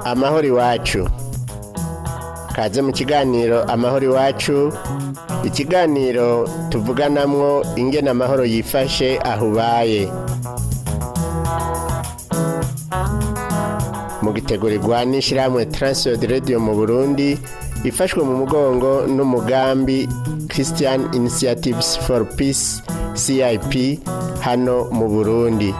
amahoro iwacu. Kaze mu kiganiro amahoro iwacu, ikiganiro tuvuganamwo ingene amahoro yifashe aho ubaye. Mu gitegurirwa n'ishirahamwe Transworld Radio mu Burundi, ifashwe mu mugongo n'umugambi Christian Initiatives for Peace CIP hano mu Burundi.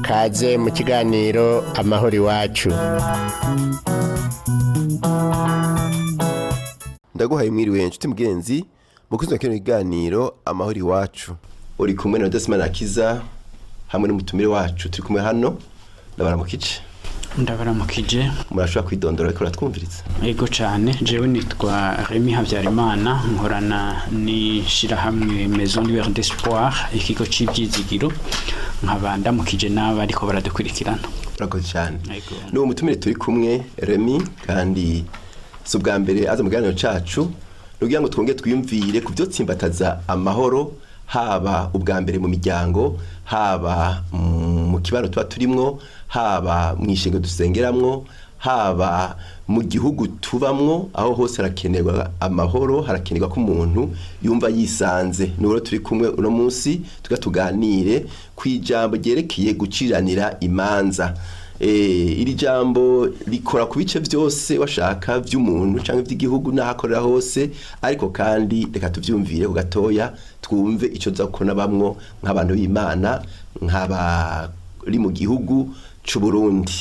Kaze mu kiganiro amahoro iwacu. Ndaguhaye mwiriwe nshuti mugenzi, mukuzwa kino kiganiro amahoro iwacu. Uri kumwe na Desmond Akiza hamwe n'umutumire wacu, turi kumwe hano. Ndabaramukije. Murashobora kwidondora ariko uratwumviriza? Yego cyane, jewe nitwa Remy Habyarimana, nkorana n'ishirahamwe Maison Lueur d'Espoir, ikigo c'ivyizigiro, nkaba ndamukije n'aba ariko baradukurikirana. Urakoze cyane. N'uwo mutumire turi kumwe Remy, kandi subwa mbere aza mu kiganiro cacu, nugira ngo twonge twiyumvire ku byo tsimbataza amahoro, haba ubwa mbere mu miryango, haba mu kibano tuba turimwo, haba mu ishengo dusengeramwo, haba mu gihugu tubamwo, aho hose harakenerwa amahoro, harakenerwa ko umuntu yumva yisanze. Nuro turi kumwe uno munsi tuganire kwijambo ryerekeye guciranira imanza. Iri jambo rikora ku bice byose washaka by'umuntu cyangwa by'igihugu n'ahakorera hose, ariko kandi reka tuvyumvire ku gatoya twumve ico zakona bamwo nk'abantu b'Imana, nk'abari mu gihugu c'u Burundi.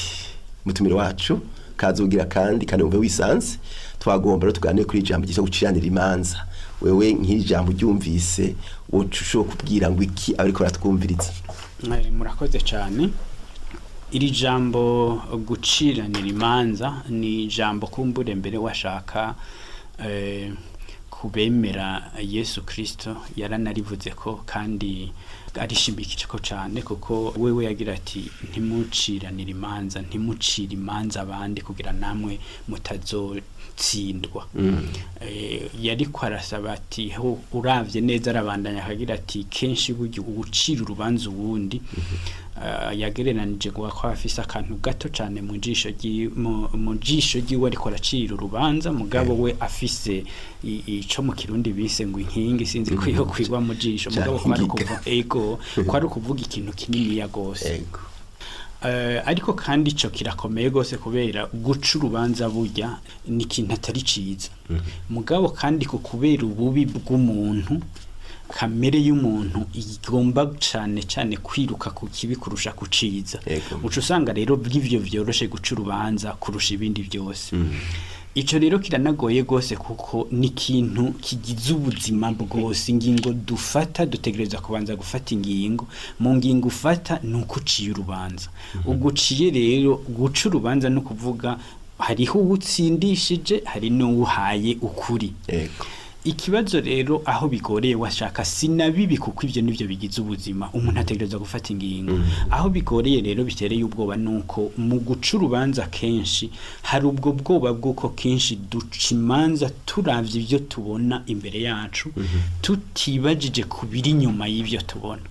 Mutumire wacu kazugira kandi umve wisanze, twagomba rero tuganire kuri ijambo giso guciranira imanza. Wewe nk'ijambo ryumvise wocu kubwira ngo iki ariko ratwumviriza? Murakoze cyane. Iri jambo guciranira imanza ni ijambo kumbure mbere washaka kubemera Yesu Kristo yaranarivuze ko, kandi arishimikije ko cyane, kuko wewe yagira ati ntimuciranira imanza, ntimucira imanza abandi kugira namwe mutazotsindwa. Yari kwarasaba ati uravye neza arabandanya akagira ati kenshi buryo ugucira urubanza uwundi yagereranije kwa afisa akantu gato cyane mu jisho giwe ariko aracira urubanza, mugabo we afise ico mu Kirundi bise ngo inkingi, sinzi ko yo kwigwa mu jisho, mugabo kwari ukuvuga ikintu kinini ya gose. Ariko kandi ico kirakomeye gose, kubera guca urubanza burya ni ikintu atari ciza. Mugabo kandi ko kubera ububi bw'umuntu, kamere y'umuntu igomba cyane kwiruka ku kibi kurusha kuciza. Uco usanga rero bw'ivyo vyoroshe guca urubanza kurusha ibindi byose. Ico rero kiranagoye gose, kuko ni ikintu kigize ubuzima bwose. Ingingo dufata dutegereza kubanza gufata ingingo, mu ngingo ufata nuko uciye urubanza. Uguciye rero guca urubanza no kuvuga hariho uwutsindishije, hari n'uwuhaye ukuri. Ikibazo rero aho bigoreye washaka sinabibi, kuko ivyo nivyo bigize ubuzima, umuntu ategereza gufata ingingo. Aho bigoreye rero bitereye ubwoba nuko mu guca urubanza kenshi hari ubwo bwoba bwuko kenshi duca imanza turavye ivyo tubona imbere yacu, tutibajije kubiri nyuma y'ivyo tubona,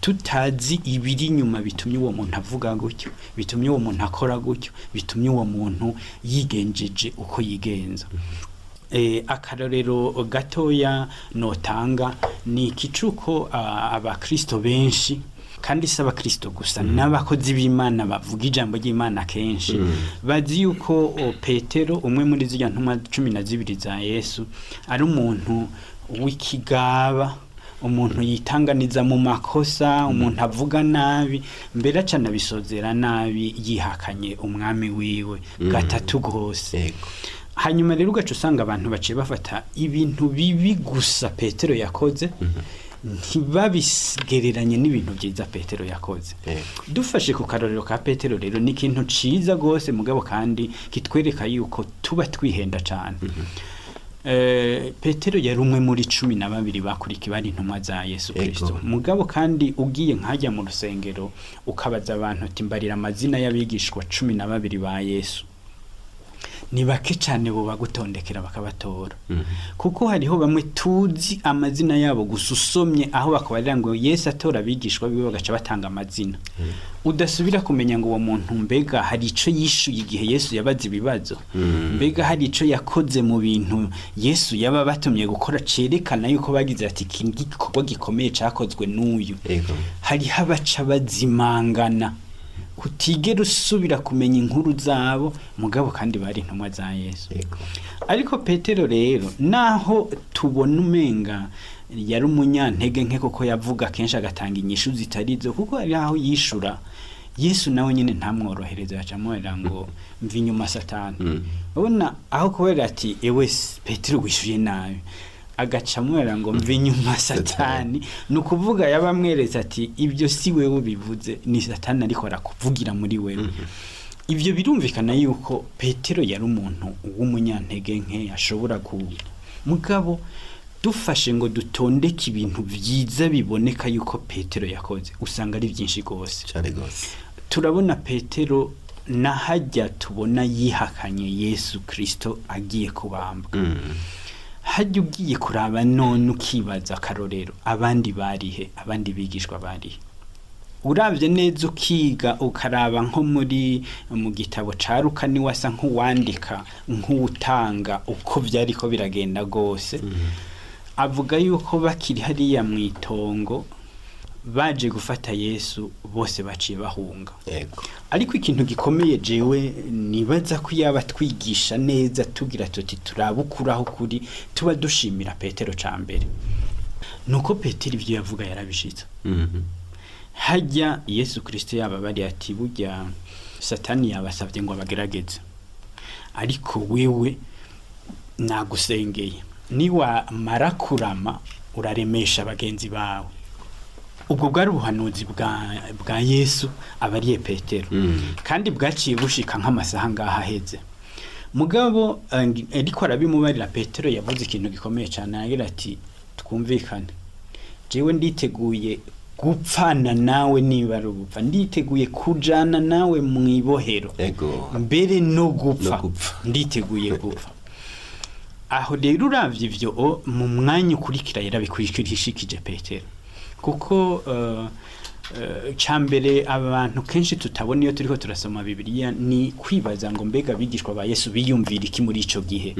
tutazi ibiri nyuma bitumye uwo muntu avuga gutyo, bitumye uwo muntu akora gutyo, bitumye uwo muntu yigenjeje uko yigenza. Akarorero gatoya notanga ni ikicuko abakristo benshi, kandi si abakristo gusa, n'abakozi b'Imana bavuga ijambo ry'Imana kenshi, bazi yuko Petero, umwe muri zirya ntumwa 12 za Yesu, ari umuntu w'ikigaba, umuntu yitanganiza mu makosa, umuntu avuga nabi, mbere acana bisozera nabi, yihakanye umwami wiwe gatatu gose. Hanyuma rero ugaca usanga abantu baciye bafata ibintu bibi gusa Petero yakoze, ntibabigereranye n'ibintu byiza Petero yakoze. Dufashe ku karorero ka Petero rero ni ikintu ciza gose, mugabo kandi kitwereka yuko tuba twihenda cyane. Petero yari umwe muri 12 bakuriki bari intumwa za Yesu Kristo. Mugabo kandi ugiye nkajya mu rusengero ukabaza abantu ati mbarira amazina y'abigishwa 12 ba Yesu, ni bake cyane bo bagutondekera bakabatora kuko hariho bamwe tuzi amazina yabo gusa usomye aho bakabarira ngo Yesu atora abigishwa biwe bagaca batanga amazina udasubira kumenya ngo uwo muntu mbega hari ico yishuye igihe Yesu yabaza ibibazo mbega hari ico yakoze mu bintu Yesu yaba batumye gukora cerekana yuko bagize ati kingi gikorwa gikomeye cakozwe n'uyu hari habaca bazimangana kutigera usubira kumenya inkuru zabo mugabo kandi bari intumwa za Yesu ariko Petero rero naho tubona umenga yari umunyantege nke koko yavuga kenshi agatanga inyishu zitarizo kuko ari aho yishura Yesu nawe nyine ntamworohereza yacamwera ngo mvi nyuma Satani ubona aho kubera ati ewe Petero wishuye nabi agacamwera ngo mvi nyuma Satani nukuvuga yabamwereza ati ibyo si wewe bivuze ni Satani ariko arakuvugira muri wewe ivyo birumvikana yuko Petero yari umuntu w'umunyantege nke ashobora ku mugabo dufashe ngo dutondeke ibintu byiza biboneka yuko Petero yakoze usanga ari byinshi gose cyane gose turabona Petero nahajya tubona yihakanye Yesu Kristo agiye kubambwa hajya ugiye kuraba none ukibaza akarorero abandi barihe abandi bigishwa barihe uravye neza ukiga ukaraba nko mu gitabo ca Luka ni wasa nk'uwandika nk'utanga uko vyari ko biragenda gose avuga yuko bakiri hariya mwitongo baje gufata Yesu bose baciye bahunga ariko ikintu gikomeye jewe nibaza ko yaba twigisha neza tugira tuti turabukuraho kuri tuba dushimira Petero ca mbere nuko Petero ivyo yavuga yarabishitse hajya Yesu Kristo yaba bari ati burya Satani yabasavye ngo abagerageze ariko wewe nagusengeye niwa marakurama uraremesha bagenzi bawe ubwo bwari ubuhanuzi bwa Yesu abariye Petero kandi bwaciye bushika nk'amasaha ngaha heze mugabo ariko arabimubarira Petero yavuze ikintu gikomeye cyane agira ati twumvikane jewe nditeguye gupfana nawe niba rubupfa nditeguye kujana nawe mwibohero mbere no gupfa nditeguye gupfa aho rero uravye ivyo mu mwanya ukurikira yarabikurikirishikije Petero kuko cambere abantu kenshi tutabona iyo turiko turasoma Bibiliya ni kwibaza ngo mbega bigishwa ba Yesu biyumvira iki muri ico gihe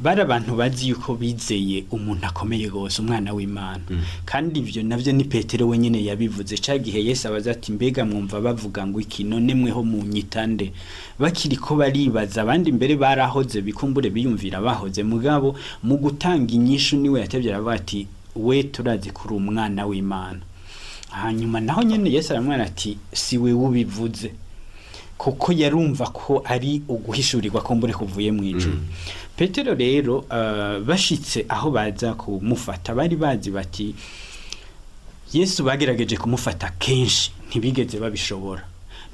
bari abantu bazi yuko bizeye umuntu akomeye gose umwana w'Imana kandi ivyo navyo ni Petero wenyene yabivuze ca gihe Yesu abaza ati mbega mwumva bavuga ngo iki none mweho mu nyitande bakiri ko baribaza abandi mbere barahoze bikumbure biyumvira bahoze mugabo mu gutanga inyishu niwe yatevye aravuga ati we turazi kuri umwana w'Imana hanyuma naho nyene Yesu aramwana ati si we ubivuze kuko yarumva ko ari uguhishurirwa ko mbure kuvuye mu ijuru Petero rero bashitse aho baza kumufata bari bazi bati Yesu bagerageje kumufata kenshi ntibigeze babishobora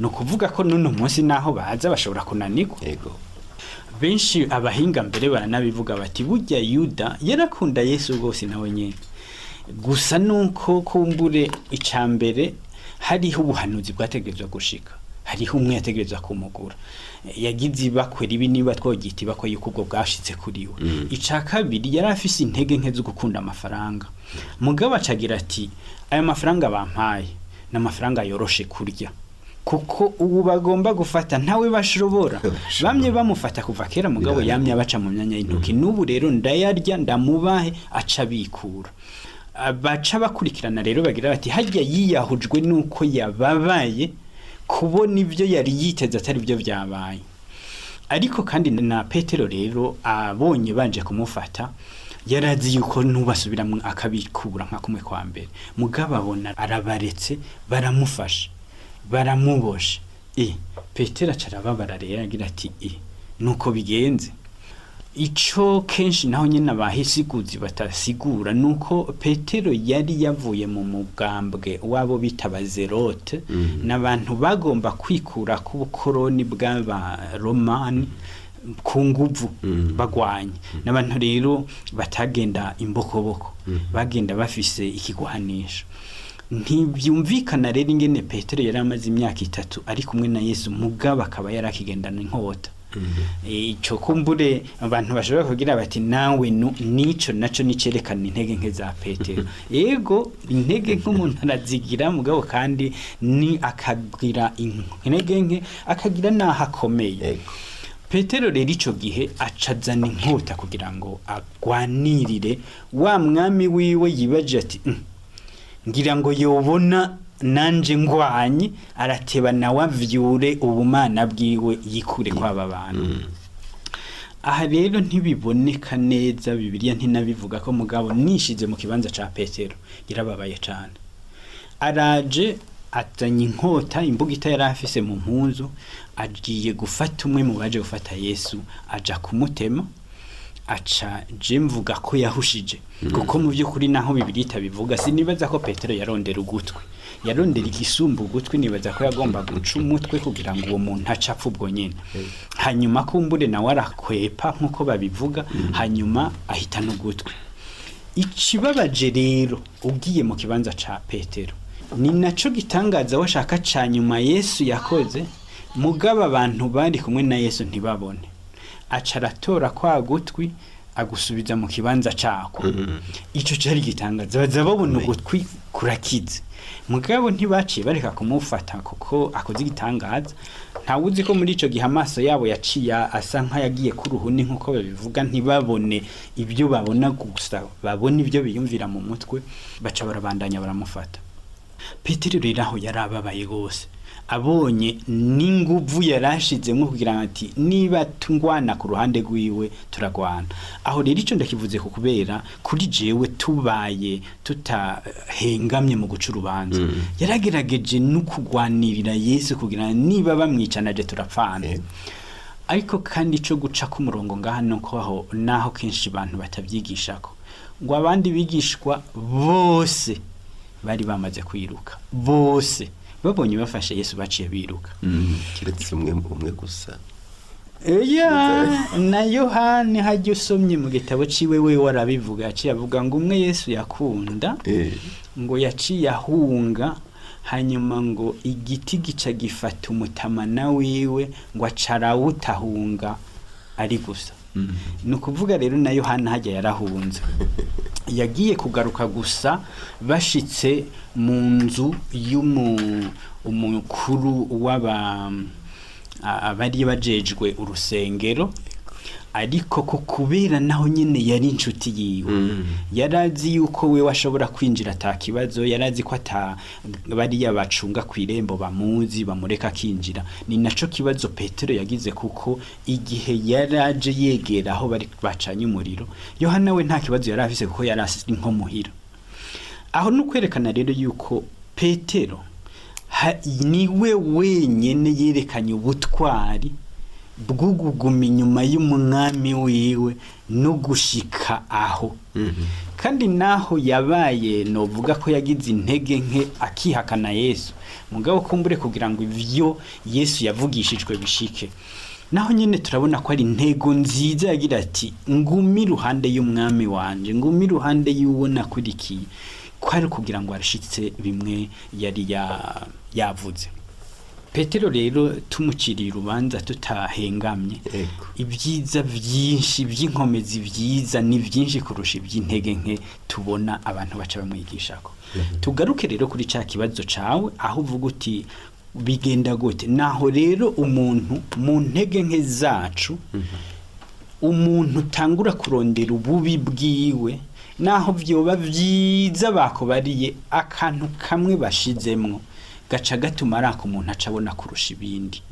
no kuvuga ko none munsi naho baza bashobora kunanirwa benshi abahinga mbere baranabivuga bati burya Yuda yarakunda Yesu gose nawe nyene gusa nuko kumbure icambere hariho ubuhanuzi bwategerezwa gushika hariho umwe yategerezwa kumugura yagize bakwera ibi niba twogiti bako yuko ubwo bwashitse kuri we ica kabiri yari afise intege nke zo gukunda amafaranga mugabo acagira ati aya mafaranga bampaye n'amafaranga yoroshe kurya kuko ubu bagomba gufata ntawe bashobora bamye bamufata kuva kera mugabo yamye abaca mu myanya y'intoki n'ubu rero ndayarya ndamubahe aca bikura baca bakurikirana rero bagira bati hajya yiyahujwe nuko yababaye kubona ivyo yari yiteze atari byo byabaye ariko kandi na Petero rero abonye banje kumufata yarazi yuko nubasubira akabikura nka kumwe kwa mbere mugabo abona arabaretse baramufasha baramubosha Petero acarababara rero agira ati nuko bigenze ico kenshi naho nyene abahisiguzi batasigura nuko Petero yari yavuye mu mugambwe wabo bitabazerote n'abantu bagomba kwikura ku bukoroni bw'aba Romani ku nguvu bagwanye n'abantu rero batagenda imbokoboko bagenda bafise ikigwanisho ntibyumvikana rero ingene Petero yari amaze imyaka 3 ari kumwe na Yesu mugabo akaba yarakigendana inkota ico kumbure abantu bashobora kugira bati nawe nico naco nicerekana intege nke za Petero. Yego intege nke umuntu arazigira mugabo kandi ni akagira intege nke akagira naho akomeye. Petero rero ico gihe acazana inkota kugira ngo agwanirire wa mwami wiwe yibaje ati ngira ngo yobona nanje ngwanye arateba nawe avyure ubumana bwiwe yikure kwaba bantu. Aha rero ntibiboneka neza Bibiliya ntinabivuga ko mugabo nishize mu kibanza ca Petero yarababaye cane. Araje atanye inkota imbugita yari afise mu mpuzu agiye gufata umwe mu baje gufata Yesu aja kumutema aca je mvuga ko yahushije kuko mu by'ukuri naho Bibiliya bivuga sinibaza ko Petero yarondera ugutwi yarondera igisumbu ugutwi nibaza ko yagomba guca umutwe kugira ngo uwo muntu acapfa ubwo nyene hanyuma kumbure nawe arakwepa nkuko babivuga hanyuma ahitana ugutwi. Ikibabaje rero ugiye mu kibanza ca Petero ni naco gitangaza washaka ca nyuma Yesu yakoze mugaba abantu bari kumwe na Yesu ntibabone aca aratora kwa gutwi agusubiza mu kibanza cako. Ico cari gitangaza baza babona ugutwi kurakize mugabo ntibaciye bareka kumufata kuko akoze igitangaza. Ntawuzi ko muri ico gihe amaso yabo yaciye asa nkayagiye ku ruhuni nkuko babivuga ntibabone ibyo babona gusa babona ibyo biyumvira mu mutwe baca barabandanya baramufata. Petero rero aho yarababaye gose abonye n'inguvu yarashizemo kugira ati niba tungwana ku ruhande rwiwe turagwana. Aho rero ico ndakivuze ku kubera kuri jewe tubaye tutahengamye mu guca urubanza yaragerageje no kugwanirira Yesu kugira niba bamwicanaje turapfana. Ariko kandi ico guca ku murongo ngaha nuko aho naho kenshi abantu batavyigishako ngo abandi bigishwa bose bari bamaze kwiruka bose babonye bafashe Yesu baciye biruka kiretse umwe gusa. Na Yohani hajye usomye mu gitabo ciwe we warabivuga yaciye avuga ngo umwe Yesu yakunda ngo yaciye ahunga hanyuma ngo igiti gica gifata umutamana wiwe ngo acarawutahunga ari gusa. Nukuvuga rero na Yohana hajya yarahunze yagiye kugaruka gusa bashitse mu nzu umukuru abari bajejwe urusengero ariko ko kubera naho nyene yari inshuti yiwe yarazi yuko we washobora kwinjira atakibazo yarazi ko bari yabacunga kwirembo bamuzi bamureka kinjira. Ni naco kibazo Petero yagize kuko igihe yaraje yegera aho bari bacanye umuriro Yohana we nta kibazo yarafise kuko yarasi nko muhira. Aho nukwerekana rero yuko Petero niwe wenyene yerekanye ubutwari bw'uguguma inyuma y'umwami wiwe no gushika aho. Kandi naho yabaye novuga ko yagize intege nke akihakana Yesu mugabo kumbure kugira ngo ivyo Yesu yavugishijwe bishike naho nyene turabona ko ari intego nziza yagira ati ngumi ruhande y'umwami wanje ngumi ruhande y'uwo nakurikiye kwari kugira ngo arashitse bimwe yari yavuze. Petero rero tumuciriye urubanza tutahengamye ibyiza byinshi by'inkomezi byiza ni byinshi kurusha iby'intege nke tubona abantu baca bamwigishako. Tugaruke rero kuri ca kibazo cawe aho uvuga uti bigenda gute. Naho rero umuntu mu ntege nke zacu umuntu tangura kurondera ububi bwiwe naho vyoba vyiza bakobariye akantu kamwe bashizemwo gaca gatuma arako umuntu acabona kurusha ibindi.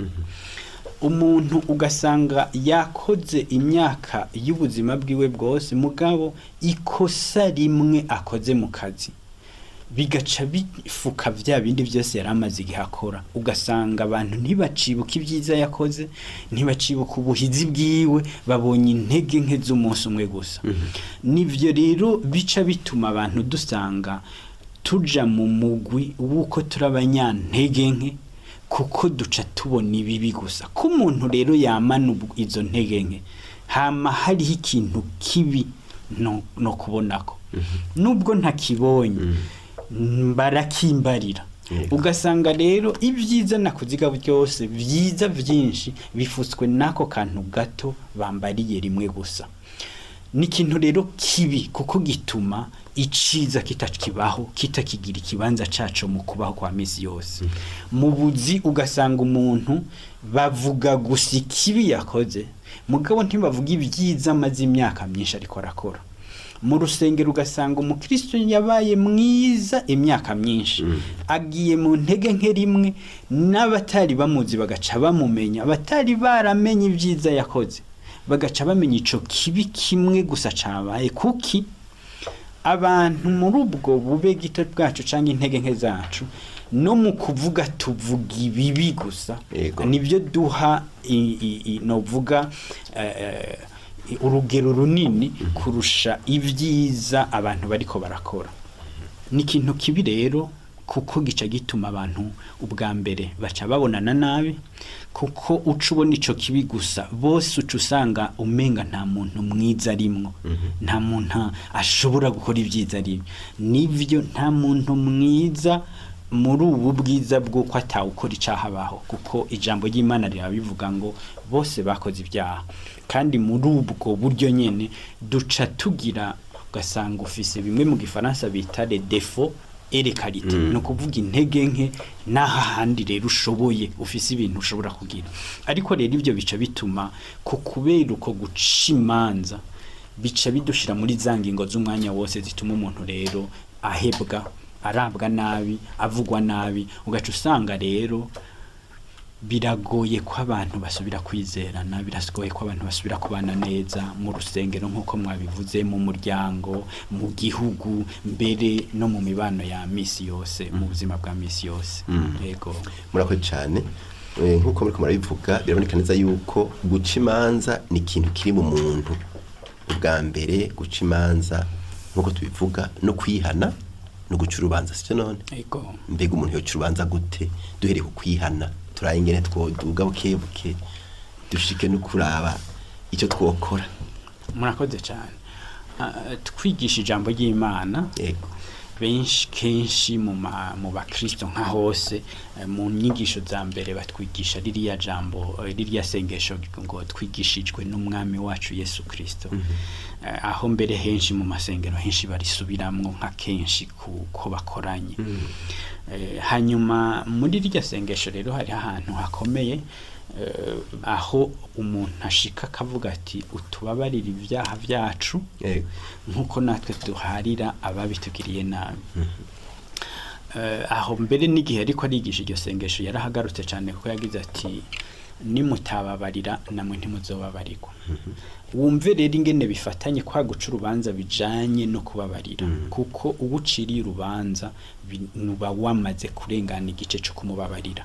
Umuntu ugasanga yakoze imyaka y'ubuzima bwiwe bwose mugabo ikosa rimwe akoze mu kazi bigaca bifuka vya bindi byose yaramaze igihakora ugasanga abantu ntibacibuka ibyiza yakoze ntibacibuka ubuhizi bwiwe babonye intege nke z'umunsi umwe gusa. Nivyo rero bica bituma abantu dusanga tuja mu mugwi wuko turabanyantege nke kuko duca tubona ibibi gusa. Ko umuntu rero yamana izo ntege nke hama hariho ikintu kibi no kubonako nubwo ntakibonye barakimbarira ugasanga rero ibyiza nakuziga byose byiza byinshi bifutswe nako kantu gato bambariye rimwe gusa. Ni ikintu rero kibi kuko gituma iciza kitakibaho, kitakigira ikibanza caco mu kubaho kwa misi yose. Mu buzi ugasanga umuntu bavuga gusa ikibi yakoze, mugabo ntibavuga ibyiza amaze imyaka myinshi ariko arakora. Mu rusengero ugasanga umukristo yabaye mwiza imyaka myinshi, agiye mu ntege nke rimwe, n'abatari bamuzi bagaca bamumenya, abatari baramenye ibyiza yakoze bagaca bamenya ico kibi kimwe gusa cabaye. Kuki abantu muri ubwo bube gito bwacu canke intege nke zacu no mu kuvuga tuvuga ibibi gusa, nibyo duha novuga urugero runini kurusha ibyiza abantu bariko barakora. Ni ikintu kibi rero kuko gica gituma abantu ubwa mbere baca babonana nabi, kuko ucubona ico kibi gusa bose ucusanga umenga nta muntu mwiza arimwo, nta muntu ashobora gukora ibyiza ari. Nivyo nta muntu mwiza muri ubu bwiza bw'uko atawukora icahabaho, kuko ijambo ry'Imana rirabivuga ngo bose bakoze ibyaha. Kandi muri ubwo buryo nyene duca tugira ugasanga ufise bimwe mu gifaransa bita les défauts et les qualités, no kuvuga intege nke naha handi rero ushoboye ufise ibintu ushobora kugira. Ariko rero ivyo bica bituma ku kubera uko gucimanza bica bidushira muri zangingo z'umwanya wose zituma umuntu rero ahebwa, arabwa nabi, avugwa nabi, ugaca usanga rero biragoye ko abantu basubira kwizerana, biragoye ko abantu basubira kubana neza mu rusengero nk'uko mwabivuze, mu muryango, mu gihugu, mbere no mu mibano ya misi yose, mu buzima bwa misi yose. Yego, murakoze cyane. Nk'uko muriko murabivuga biraboneka neza yuko guca imanza ni ikintu kiri mu muntu. Ubwa mbere guca imanza nk'uko tubivuga no kwihana no guca urubanza, sicyo none? Yego. Mbega umuntu yoca urubanza gute? Duhereye ku kwihana, turaye ingene twoduga bukebuke dushike no kuraba icyo twokora. Murakoze cyane. Twigisha ijambo ry'Imana. Yego. Benshi kenshi mu bakristo nka hose mu nyigisho za mbere batwigisha ririya jambo, ririya sengesho ngo twigishijwe n'umwami wacu Yesu Kristo. Aho mbere henshi mu masengero henshi barisubiramwo nka kenshi kuko bakoranye. Hanyuma muri ririya sengesho rero hari ahantu hakomeye, aho umuntu ashika akavuga ati utubabarira ibyaha byacu nkuko natwe duharira ababitugiriye nabi. Aho mbere n'igihe ariko arigisha iryo sengesho yarahagarutse cyane kuko yagize ati nimutababarira namwe ntimuzobabarirwa. Wumve rero ingene bifatanye kwa guca urubanza bijanye no kubabarira, kuko ubuciriye urubanza nuba wamaze kurengana igice cyo kumubabarira.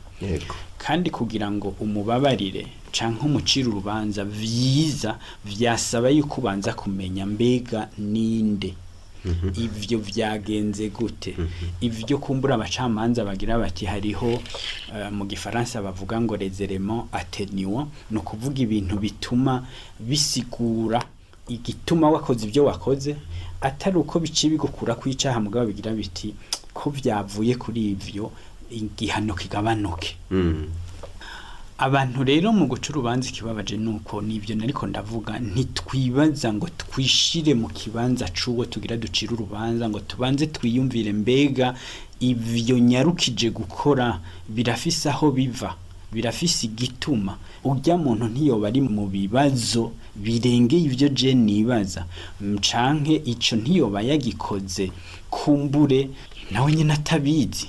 Kandi kugira ngo umubabarire canke umucira urubanza vyiza vyasaba yuko ubanza kumenya mbega ninde, ivyo vyagenze gute. Ivyo kumbura abacamanza bagira bati hariho mu gifaransa bavuga ngo les éléments atténuants, no kuvuga ibintu bituma bisigura igituma wakoze ivyo wakoze, atari uko biciye bigukura kwicaha, mugabo bigira biti ko vyavuye kuri ivyo igihano kigabanuke. Abantu rero mu guca urubanza ikibabaje nuko nibyo nariko ndavuga, ntitwibaza ngo twishire mu kibanza c'uwo tugira ducira urubanza, ngo tubanze twiyumvire mbega ivyo nyarukije gukora birafise aho biva, birafise igituma. Urya muntu ntiyoba ari mu bibazo birengeye ivyo je nibaza, canke ico ntiyoba yagikoze kumbure nawe nyene atabizi,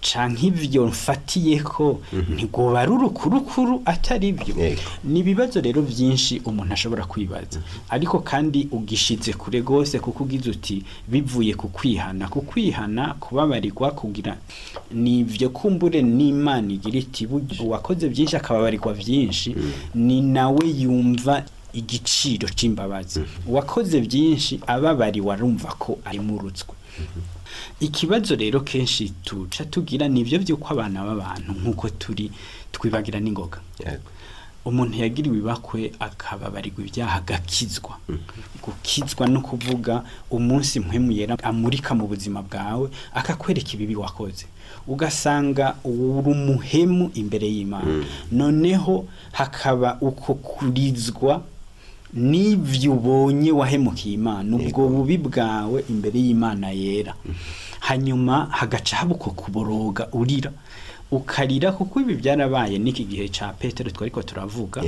canke ivyo mfatiyeko ntigoba ari urukurukuru atari byo. Ni ibibazo rero vyinshi umuntu ashobora kwibaza, ariko kandi ugishize kure gose kuko ugize uti bivuye ku kwihana, kubabarirwa, kugira nivyo kumbure n'Imana igira iti wakoze byinshi akababarirwa byinshi, ni nawe yumva igiciro c'imbabazi. Wakoze byinshi ababari warumva ko ari murutswe. Ikibazo rero kenshi tuca tugira nivyo vyuko abana b'abantu nkuko turi twibagira n'ingoga. umuntu yagiriwe ibakwe akababarirwa ibyaha agakizwa. Gukizwa no kuvuga umunsi mpwemu yera amurika mu buzima bwawe akakwereka ibibi wakoze, ugasanga uri umuhemu imbere y'Imana. Noneho hakaba uko kurizwa n'ivyo ubonye wahemukiye Imana, ubwo bubi bwawe imbere y'Imana yera. Hanyuma hagaca haba uko kuboroga urira, ukarira kuko ibi byarabaye n'iki gihe ca Petero twariko turavuga.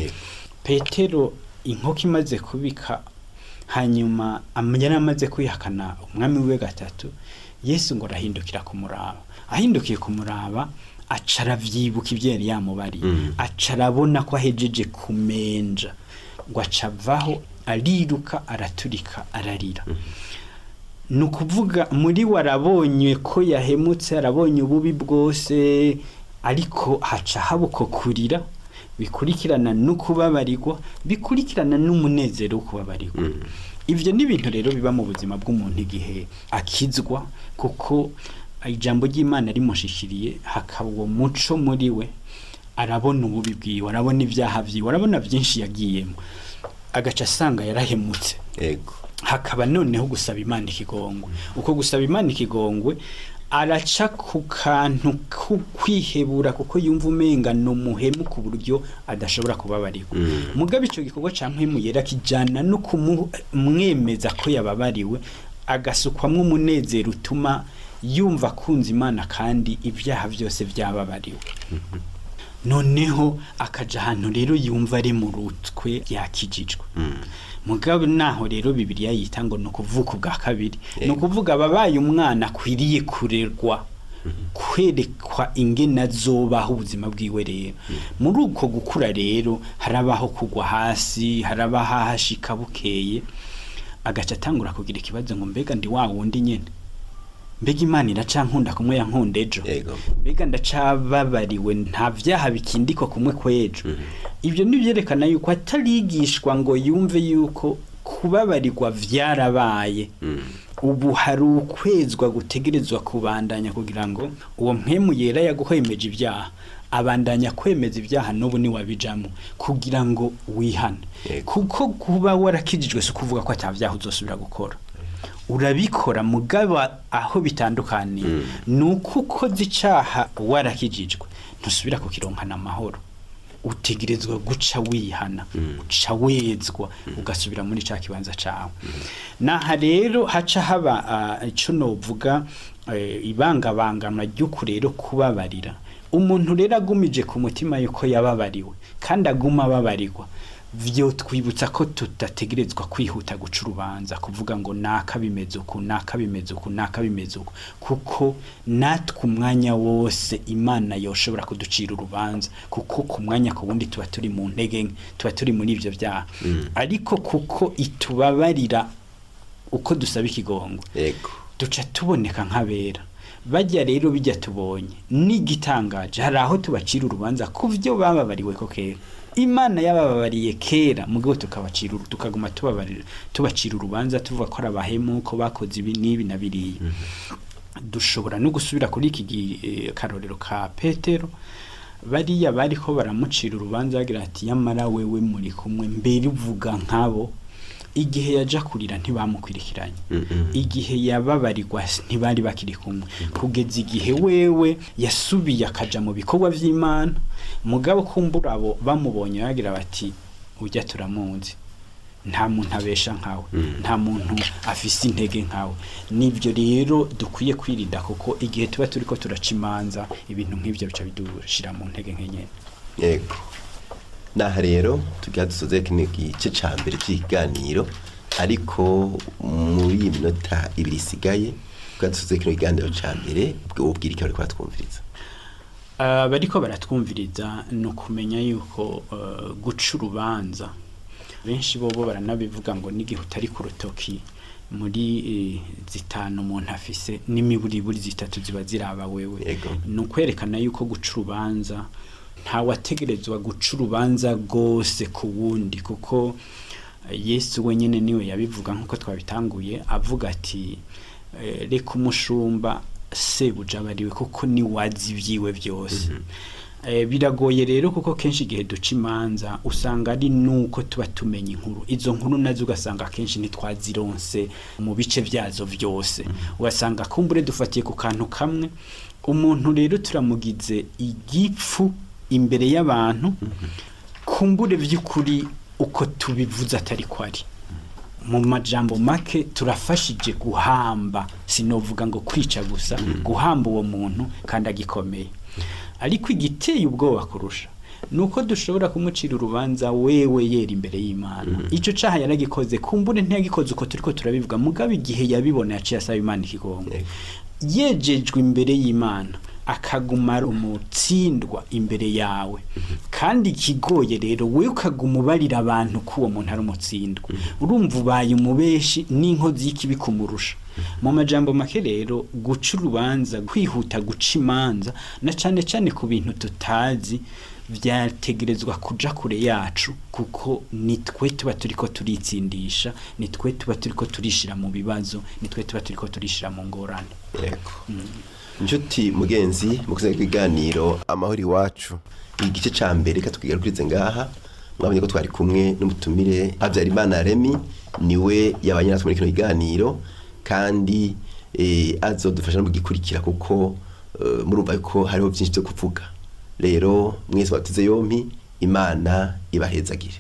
Petero inkoko imaze kubika, hanyuma yari amaze kwihakana umwami we gatatu, Yesu ngo arahindukira kumuraba. Ahindukiye kumuraba aca aravyibuka ivyo yari yamubariye, aca arabona ko ahejeje kumenja, ngo aca avaho ariruka araturika ararira. Nukuvuga muri warabonye ko yahemutse, arabonye ububi bwose, ariko haca habuko kurira bikurikirana no kubabarirwa, bikurikirana n'umunezero wo kubabarirwa. Ivyo ni ibintu rero biba mu buzima bw'umuntu igihe akizwa, kuko ijambo ry'Imana rimushishiriye, hakaba uwo muco muri we, arabona ububi bwiwe, arabona ibyaha vyiwe, arabona byinshi yagiyemo, agaca asanga yarahemutse. Yego. Hakaba noneho gusaba Imana ikigongwe. Uko gusaba Imana ikigongwe araca ku kantu kwihebura, kuko yumva umenga no muhemu ku buryo adashobora kubabarirwa. Mugabe ico gikorwa ca mpwemu yera kijana no kumwemeza ko yababariwe, agasukwamwo umunezero utuma yumva kunza Imana kandi ibyaha byose byababariwe. Noneho akaja ahantu rero yumva ari mu rutwe yakijijwe. Mugabe naho rero Bibiliya yita ngo no kuvuka bwa kabiri, no kuvuga ababaye umwana akwiriye kurerwa, kwerekwa ingene azobaho ubuzima bwiwe. Rero muri uko gukura rero harabaho kugwa hasi, harabaho hashika bukeye, agaca atangura kugira ikibazo ngo mbega ndi wa wundi nyene, mbega Imana iracankunda kumwe yankunda ejo, mbega ndacababariwe nta vyaha bikindiko kumwe kwejo. Ivyo nivyerekana yuko atarigishwa ngo yumve yuko kubabarirwa vyarabaye. Ubu hari ukwezwa gutegerezwa kubandanya kugira ngo uwo mpwemu yera yaguhwemeje ibyaha abandanya kwemeza ibyaha n'ubu ni wabijamo kugira ngo wihane. Kuko kuba warakijijwe si kuvuga ko atavyaha uzosubira gukora, urabikora mugaba aho bitandukaniye nuko ukoze icaha warakijijwe ntusubira kukironkana amahoro, utegerezwa guca wihana, uca wezwa ugasubira muri ca kibanza cawe. Naha rero haca haba ico novuga ibangabangana ry'uko rero kubabarira. Umuntu rero agumije ku mutima yuko yababariwe kandi aguma ababarirwa, vyo twibutsa ko tutategerezwa kwihuta guca urubanza kuvuga ngo nakabimeze uku nakabimeze uku nakabimeze uku, kuko natwe umwanya wose Imana yoshobora kuducira urubanza, kuko ku mwanya ku wundi tuba turi mu ntege, tuba turi muri ivyo vyaha. Ariko kuko itubabarira uko dusaba ikigongo, duca tuboneka nk'abera. Bajya rero bijya tubonye n'igitangaje, hari aho tubacira urubanza ku vyo bababariwe ko kera. Imana yababariye kera, mugabo tukabacira tukaguma tubacira urubanza tuvuga ko arabahemu ko bakoze ibi nibi na biriya. Dushobora no gusubira kuri iki karorero ka Petero, bariya bariko baramucira urubanza bagira ati yamara wewe muri kumwe mbere uvuga nkabo. Igihe yaja kurira ntibamukwirikiranye, igihe yababarirwa ntibari bakiri kumwe, kugeza igihe wewe yasubiye akaja mu bikorwa vy'Imana. Mugabo kumbura abo bamubonye bagira bati ujya turamunzi, nta muntu abesha nkawe, nta muntu afise intege nkawe. Nivyo rero dukwiye kwirinda, kuko igihe tuba turiko turaca imanza ibintu nk'ivyo bica bidushira mu ntege nkenye. Yego. Naha rero tugiye dusoze igice ca mbere cy'ikiganiro, ariko muri iyi minota ibiri isigaye dusoze kino kiganiro ca mbere ubwira icyo bariko batwumviriza. Bariko baratwumviriza no kumenya yuko guca urubanza benshi bobo baranabivuga ngo n'igihe utari ku rutoki muri zitanu umuntu afise n'imiburiburi zitatu ziba ziraba wewe. No kwerekana yuko guca urubanza nta wategerezwa guca urubanza gose ku wundi, kuko Yesu wenyene niwe yabivuga nkuko twabitanguye avuga ati reka umushumba sebuja bariwe kuko ni wazi vyiwe byose. biragoye rero kuko kenshi igihe duca imanza usanga ari nuko tuba tumenya inkuru, izo nkuru nazo ugasanga kenshi ntitwazironse mu bice byazo byose, ugasanga kumbure dufatiye ku kantu kamwe, umuntu rero turamugize igipfu imbere y'abantu, kumbure by'ukuri uko tubivuze atari kwari. Mu majambo make turafashije guhamba, sinovuga ngo kwica gusa, guhamba uwo muntu kandi agikomeye. Ariko igiteye ubwoba kurusha nuko dushobora kumucira urubanza wewe yera imbere y'Imana. Ico caha yaragikoze, kumbure ntiyagikoze uko turiko turabivuga, mugabe igihe yabibona yaciye asaba Imana ikigongo. Yejejwe imbere y'Imana akaguma umutsindwa imbere yawe, kandi kigoye rero wewe ukaguma ubarira abantu ko uwo muntu ari umutsindwa, urumva ubaye umubeshi n'inkozi y'ikibi kumurusha. Mu majambo make rero guca urubanza, kwihuta guca imanza na cane cane ku bintu tutazi, vyategerezwa kuja kure yacu, kuko nitwe tuba turiko turitsindisha, nitwe tuba turiko turishira mu bibazo, nitwe tuba turiko turishira mu ngorane. Yego. Njuti mugenzi mukuze kwiganiro amahoro iwacu, igice ca mbere katukigarukirize ngaha. Mwabonye ko twari kumwe n'umutumire Habyarimana Remy, niwe yabanye natwe muri kino kiganiro, kandi azodufasha mu gikurikira, kuko murumva yuko hariho byinshi byo kuvuga. Rero mwese batize yompi, Imana ibahezagire.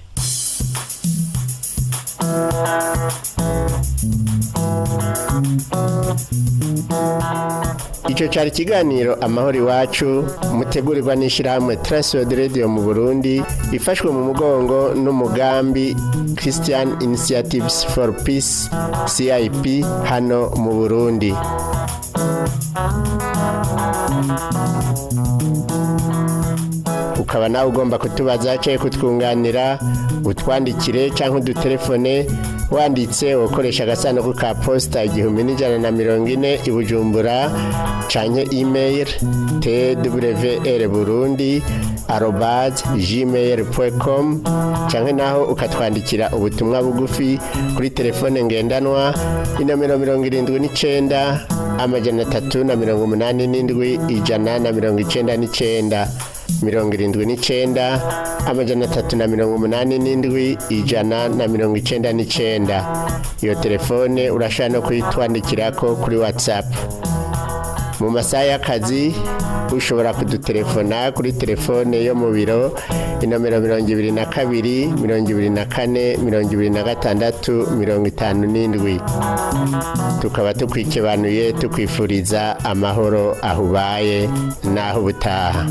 Ico cari kiganiro amahoro iwacu, mutegurirwa n'ishirahamwe Transworld Radio mu Burundi, ifashwe mu mugongo n'umugambi Christian Initiatives for Peace CIP hano mu Burundi. Ukaba nawe ugomba kutubaza cyangwa kutwunganira, utwandikire cyangwa udutelefone wanditse ukoresha agasanduku ka posta 1140 i Bujumbura, canke email twrburundi@gmail.com, canke naho ukatwandikira ubutumwa bugufi kuri telefone ngendanwa inomero 79 387 199 79 387 iyo telefone urashaka no kuyitwandikirako kuri WhatsApp. Mu masaha y'akazi ushobora kudutelefona kuri telefone yo mu biro inomero 22 24 26 57. Tukaba tukwikebanuye tukwifuriza amahoro ahubaye naho ubutaha.